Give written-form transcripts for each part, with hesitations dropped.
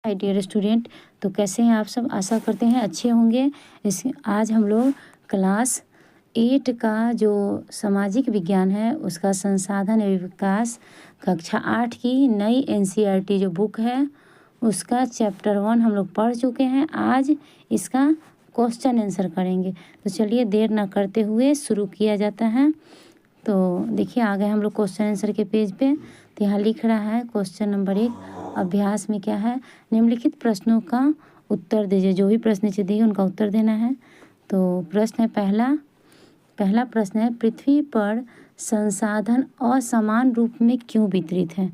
Hi dear student, तो कैसे हैं आप सब। आशा करते हैं अच्छे होंगे। आज हम लोग क्लास 8 का जो सामाजिक विज्ञान है उसका संसाधन एवं विकास कक्षा 8 की नई एनसीईआरटी जो बुक है उसका चैप्टर 1 हम लोग पढ़ चुके हैं। आज इसका क्वेश्चन आंसर करेंगे। तो चलिए देर ना करते हुए शुरू किया जाता है। तो देखिए आ गए हम लोग क्वेश्चन आंसर के पेज पे। तो यहाँ लिख रहा है क्वेश्चन नंबर 1 अभ्यास में क्या है, निम्नलिखित प्रश्नों का उत्तर दीजिए। जो भी प्रश्न नीचे दिए उनका उत्तर देना है। तो प्रश्न है पहला प्रश्न है, पृथ्वी पर संसाधन असमान रूप में क्यों वितरित है।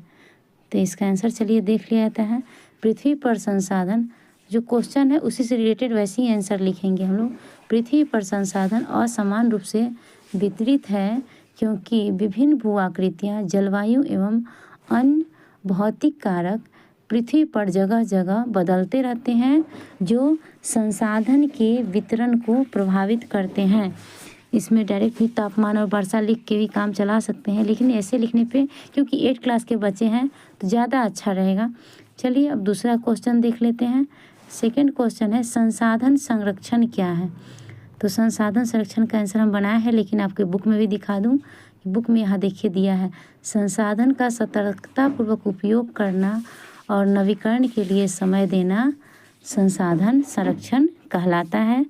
तो इसका आंसर चलिए देख लिया जाता है। पृथ्वी पर संसाधन जो क्वेश्चन है उसी से रिलेटेड वैसे ही आंसर लिखेंगे हम लोग। पृथ्वी पर संसाधन असमान रूप से वितरित है क्योंकि विभिन्न भू आकृतियाँ, जलवायु एवं अन्य भौतिक कारक पृथ्वी पर जगह जगह बदलते रहते हैं जो संसाधन के वितरण को प्रभावित करते हैं। इसमें डायरेक्ट भी तापमान और वर्षा लिख के भी काम चला सकते हैं, लेकिन ऐसे लिखने पे क्योंकि 8 क्लास के बच्चे हैं तो ज़्यादा अच्छा रहेगा। चलिए अब दूसरा क्वेश्चन देख लेते हैं। सेकंड क्वेश्चन है, संसाधन संरक्षण क्या है। तो संसाधन संरक्षण का आंसर हम बनाया है, लेकिन आपके बुक में भी दिखा दूं। बुक में यहाँ देखिए दिया है, संसाधन का सतर्कतापूर्वक उपयोग करना और नवीकरण के लिए समय देना संसाधन संरक्षण कहलाता है।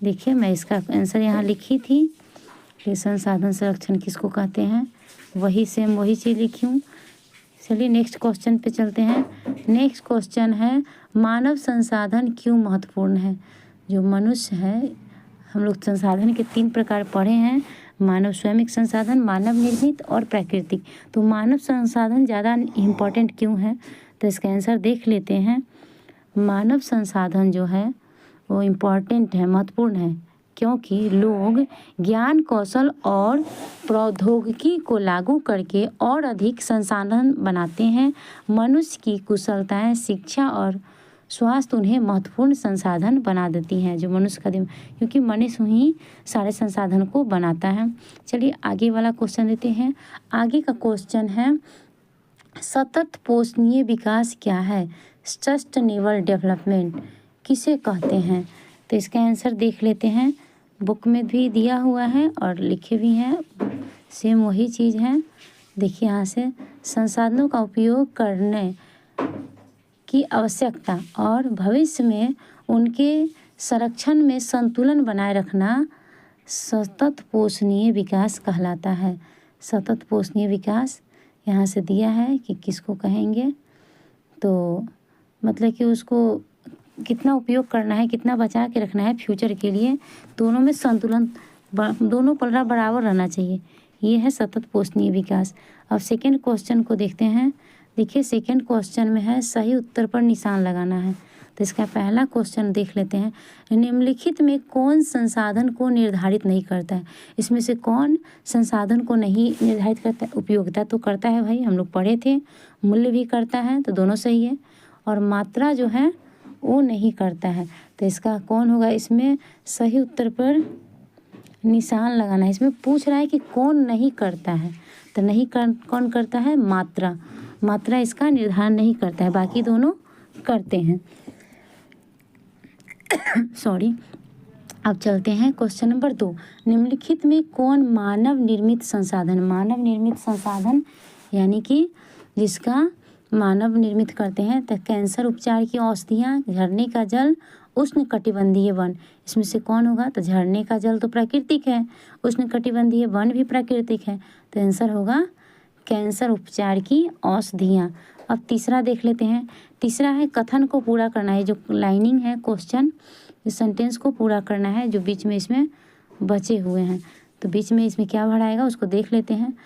देखिए मैं इसका आंसर यहाँ लिखी थी कि संसाधन संरक्षण किसको कहते हैं, वही सेम वही चीज़ लिखी हूँ। चलिए नेक्स्ट क्वेश्चन पे चलते हैं। नेक्स्ट क्वेश्चन है, मानव संसाधन क्यों महत्वपूर्ण है। जो मनुष्य है, हम लोग संसाधन के 3 प्रकार पढ़े हैं, मानव स्वयं संसाधन, मानव निर्मित और प्राकृतिक। तो मानव संसाधन ज़्यादा इम्पोर्टेंट क्यों है, तो इसका आंसर देख लेते हैं। मानव संसाधन जो है वो इम्पोर्टेंट है, महत्वपूर्ण है, क्योंकि लोग ज्ञान कौशल और प्रौद्योगिकी को लागू करके और अधिक संसाधन बनाते हैं। मनुष्य की कुशलताएं, शिक्षा और स्वास्थ्य उन्हें महत्वपूर्ण संसाधन बना देती हैं। जो मनुष्य का क्योंकि मनुष्य ही सारे संसाधन को बनाता है। चलिए आगे वाला क्वेश्चन देते हैं। आगे का क्वेश्चन है, सतत पोषणीय विकास क्या है, सस्टेनेबल डेवलपमेंट किसे कहते हैं। तो इसका आंसर देख लेते हैं। बुक में भी दिया हुआ है और लिखे भी हैं, सेम वही चीज़ है। देखिए यहाँ से, संसाधनों का उपयोग करने की आवश्यकता और भविष्य में उनके संरक्षण में संतुलन बनाए रखना सतत पोषणीय विकास कहलाता है। सतत पोषणीय विकास यहाँ से दिया है कि किसको कहेंगे, तो मतलब कि उसको कितना उपयोग करना है, कितना बचा के रखना है फ्यूचर के लिए, दोनों में संतुलन, दोनों पलड़ा बराबर रहना चाहिए। ये है सतत पोषणीय विकास। अब सेकंड क्वेश्चन को देखते हैं। देखिए सेकंड क्वेश्चन में है, सही उत्तर पर निशान लगाना है। तो इसका पहला क्वेश्चन देख लेते हैं। निम्नलिखित में कौन संसाधन को निर्धारित नहीं करता है। इसमें से कौन संसाधन को नहीं निर्धारित करता है। उपयोगिता तो करता है भाई, हम लोग पढ़े थे। मूल्य भी करता है, तो दोनों सही है। और मात्रा जो है वो नहीं करता है। तो इसका कौन होगा, इसमें सही उत्तर पर निशान लगाना है। इसमें पूछ रहा है कि कौन नहीं करता है, तो नहीं कौन करता है, मात्रा इसका निर्धारण नहीं करता है, बाकी दोनों करते हैं। सॉरी। अब चलते हैं क्वेश्चन नंबर 2। निम्नलिखित में कौन मानव निर्मित संसाधन यानी कि जिसका मानव निर्मित करते हैं, तो कैंसर उपचार की औषधियाँ, झरने का जल, उष्णकटिबंधीय वन, इसमें से कौन होगा। तो झरने का जल तो प्राकृतिक है, उष्णकटिबंधीय वन भी प्राकृतिक है, तो आंसर होगा कैंसर उपचार की औषधियाँ। अब तीसरा देख लेते हैं। तीसरा है, कथन को पूरा करना है। जो लाइनिंग है क्वेश्चन, इस सेंटेंस को पूरा करना है जो बीच में इसमें बचे हुए हैं। तो बीच में इसमें क्या भराएगा उसको देख लेते हैं।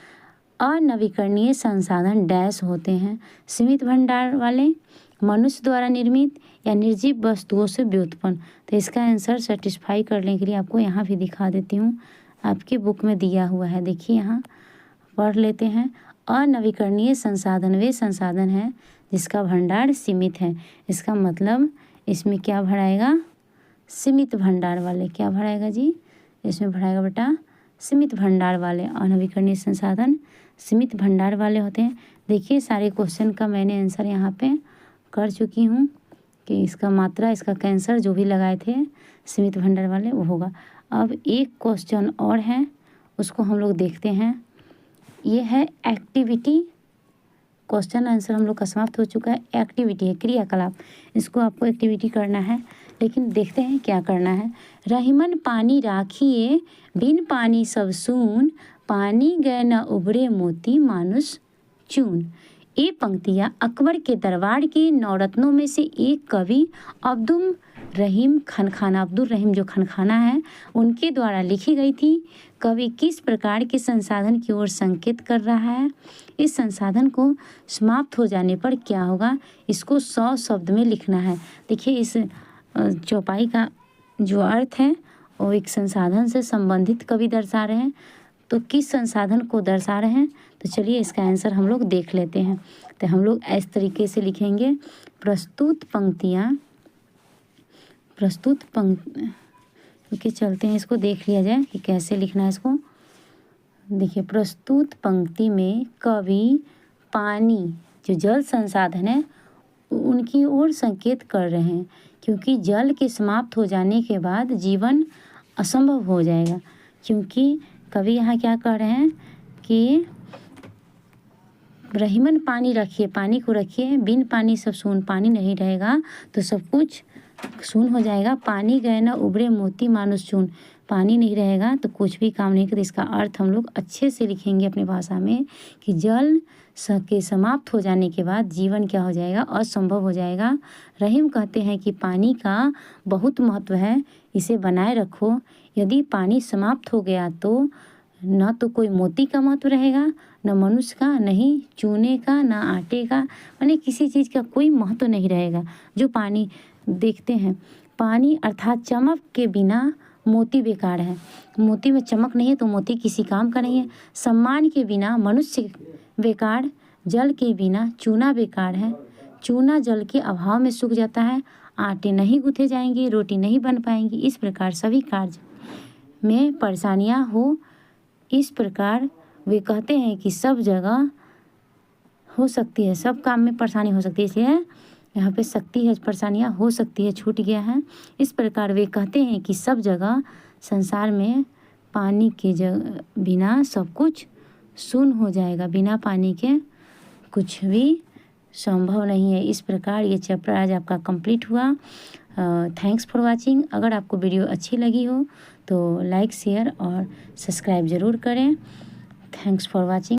अनवीकरणीय संसाधन डैश होते हैं, सीमित भंडार वाले, मनुष्य द्वारा निर्मित या निर्जीव वस्तुओं से व्युत्पन्न। तो इसका आंसर सेटिस्फाई करने के लिए आपको यहाँ भी दिखा देती हूँ, आपकी बुक में दिया हुआ है। देखिए यहाँ पढ़ लेते हैं। अनवीकरणीय संसाधन वे संसाधन हैं जिसका भंडार सीमित है। इसका मतलब इसमें क्या भराएगा, सीमित भंडार वाले। क्या भराएगा जी, इसमें भराएगा बेटा सीमित भंडार वाले। अनवीकरणीय संसाधन सीमित भंडार वाले होते हैं। देखिए सारे क्वेश्चन का मैंने आंसर यहाँ पे कर चुकी हूँ। कि इसका मात्रा, इसका कैंसर जो भी लगाए थे स्मिथ भंडार वाले वो होगा। अब एक क्वेश्चन और है, उसको हम लोग देखते हैं। ये है एक्टिविटी। क्वेश्चन आंसर हम लोग का समाप्त हो चुका है। एक्टिविटी है, क्रियाकलाप। इसको आपको एक्टिविटी करना है, लेकिन देखते हैं क्या करना है। रहीमन पानी राखिए, बिन पानी सब सून, पानी गए न उभरे मोती मानुष चून। ये पंक्तियाँ अकबर के दरबार के नवरत्नों में से एक कवि अब्दुल रहीम जो खनखाना है उनके द्वारा लिखी गई थी। कवि किस प्रकार के संसाधन की ओर संकेत कर रहा है? इस संसाधन को समाप्त हो जाने पर क्या होगा? इसको 100 शब्द में लिखना है। देखिए, इस चौपाई का जो अर्थ है वो एक संसाधन से संबंधित कवि दर्शा रहे हैं। तो किस संसाधन को दर्शा रहे हैं? तो चलिए इसका आंसर हम लोग देख लेते हैं। तो हम लोग इस तरीके से लिखेंगे, प्रस्तुत पंक्तियाँ, ओके, चलते हैं इसको देख लिया जाए कि कैसे लिखना है इसको। देखिए, प्रस्तुत पंक्ति में कवि पानी, जो जल संसाधन है, उनकी ओर संकेत कर रहे हैं, क्योंकि जल के समाप्त हो जाने के बाद जीवन असंभव हो जाएगा। क्योंकि कवि यहाँ क्या कह रहे हैं कि रहीमन पानी रखिए, पानी को रखिए, बिन पानी सब सून, पानी नहीं रहेगा तो सब कुछ शून हो जाएगा। पानी गए ना उभरे मोती मानुष चून, पानी नहीं रहेगा तो कुछ भी काम नहीं करते। इसका अर्थ हम लोग अच्छे से लिखेंगे अपनी भाषा में कि जल के समाप्त हो जाने के बाद जीवन क्या हो जाएगा? असंभव हो जाएगा। रहीम कहते हैं कि पानी का बहुत महत्व है, इसे बनाए रखो। यदि पानी समाप्त हो गया तो न तो कोई मोती का महत्व रहेगा, न मनुष्य का, नहीं चूने का, न आटे का, यानी किसी चीज़ का कोई महत्व नहीं रहेगा। जो पानी देखते हैं, पानी अर्थात चमक के बिना मोती बेकार है। मोती में चमक नहीं है तो मोती किसी काम का नहीं है। सम्मान के बिना मनुष्य बेकार, जल के बिना चूना बेकार है। चूना जल के अभाव में सूख जाता है, आटे नहीं गूँथे जाएंगे, रोटी नहीं बन पाएंगी। इस प्रकार सभी कार्य में परेशानियाँ हो। इस प्रकार वे कहते हैं कि सब जगह हो सकती है, सब काम में परेशानी हो सकती है, इसलिए यहाँ पे सकती है, परेशानियाँ हो सकती है, छूट गया है। इस प्रकार वे कहते हैं कि सब जगह संसार में पानी के बिना सब कुछ शून्य हो जाएगा, बिना पानी के कुछ भी संभव नहीं है। इस प्रकार ये चैप्टर आज आपका कंप्लीट हुआ। Thanks for watching. अगर आपको वीडियो अच्छी लगी हो तो लाइक, शेयर और सब्सक्राइब ज़रूर करें। Thanks for watching.